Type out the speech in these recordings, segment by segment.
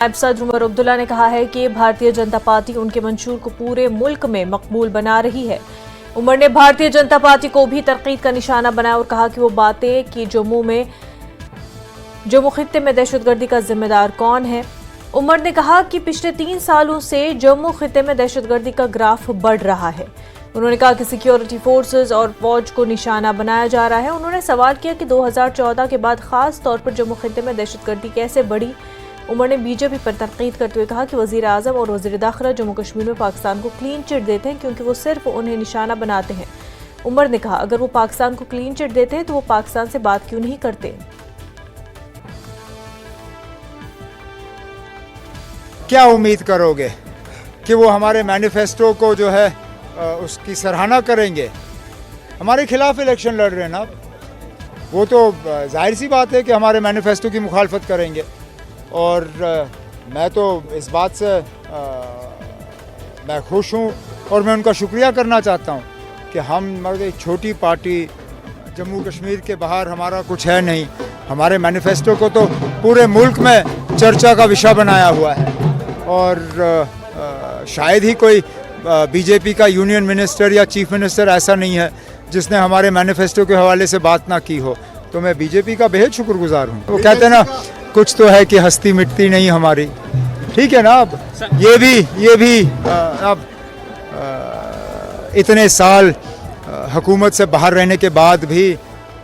नायब सदर उमर अब्दुल्ला ने कहा है कि भारतीय जनता पार्टी उनके मंशूर को पूरे मुल्क में मकबूल बना रही है। उमर ने भारतीय जनता पार्टी को भी तरकीद का निशाना बनाया और कहा कि वो बातें कि जम्मू खित्ते में दहशतगर्दी का जिम्मेदार कौन है। उमर ने कहा कि पिछले 3 सालों से जम्मू खित्ते में दहशतगर्दी का ग्राफ बढ़ रहा है। उन्होंने कहा कि सिक्योरिटी फोर्सेस और फौज को निशाना बनाया जा रहा है। उन्होंने सवाल किया कि 2014 के बाद खास तौर पर जम्मू खित्ते में दहशतगर्दी कैसे बढ़ी। उमर ने बीजेपी पर तनकीद करते हुए कहा कि वजीर आजम और वजीर दाखिला जम्मू कश्मीर में पाकिस्तान को क्लीन चिट देते हैं क्योंकि वो सिर्फ उन्हें निशाना बनाते हैं। उमर ने कहा अगर वो पाकिस्तान को क्लीन चिट देते हैं तो वो पाकिस्तान से बात क्यों नहीं करते। क्या उम्मीद करोगे कि वो हमारे मैनिफेस्टो को जो है उसकी सराहना करेंगे। हमारे खिलाफ इलेक्शन लड़ रहे हैं ना, वो तो जाहिर सी बात है कि हमारे मैनिफेस्टो की मुखालफत करेंगे। और मैं तो इस बात से मैं खुश हूँ और मैं उनका शुक्रिया करना चाहता हूँ कि हम मतलब एक छोटी पार्टी, जम्मू कश्मीर के बाहर हमारा कुछ है नहीं, हमारे मैनिफेस्टो को तो पूरे मुल्क में चर्चा का विषय बनाया हुआ है। और शायद ही कोई बीजेपी का यूनियन मिनिस्टर या चीफ मिनिस्टर ऐसा नहीं है जिसने हमारे मैनिफेस्टो के हवाले से बात ना की हो। तो मैं बीजेपी का बेहद शुक्रगुजार हूँ। वो कहते हैं ना कुछ तो है कि हस्ती मिटती नहीं हमारी, ठीक है ना। अब ये भी अब इतने साल हुकूमत से बाहर रहने के बाद भी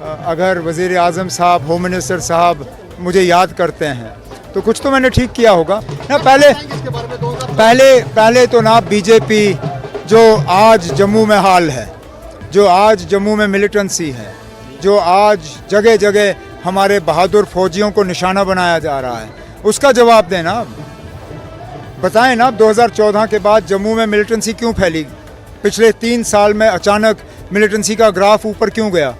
अगर वज़ीर आज़म साहब, होम मिनिस्टर साहब मुझे याद करते हैं तो कुछ तो मैंने ठीक किया होगा ना। पहले तो ना बीजेपी जो आज जम्मू में हाल है, जो आज जम्मू में मिलिटेंसी है, जो आज जगह जगह हमारे बहादुर फौजियों को निशाना बनाया जा रहा है, उसका जवाब देना। बताएं ना 2014 के बाद जम्मू में मिलिटेंसी क्यों फैली, पिछले 3 साल में अचानक मिलिटेंसी का ग्राफ ऊपर क्यों गया।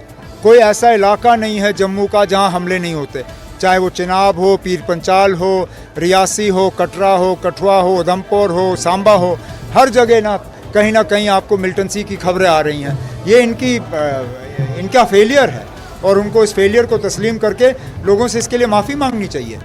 कोई ऐसा इलाका नहीं है जम्मू का जहां हमले नहीं होते, चाहे वो चिनाब हो, पीर पंचाल हो, रियासी हो, कटरा हो, कठुआ हो, उधमपुर हो, सांबा हो, हर जगह ना कहीं आपको मिलिटेंसी की खबरें आ रही हैं। ये इनका फेलियर है और उनको इस फेलियर को तस्लीम करके लोगों से इसके लिए माफ़ी मांगनी चाहिए।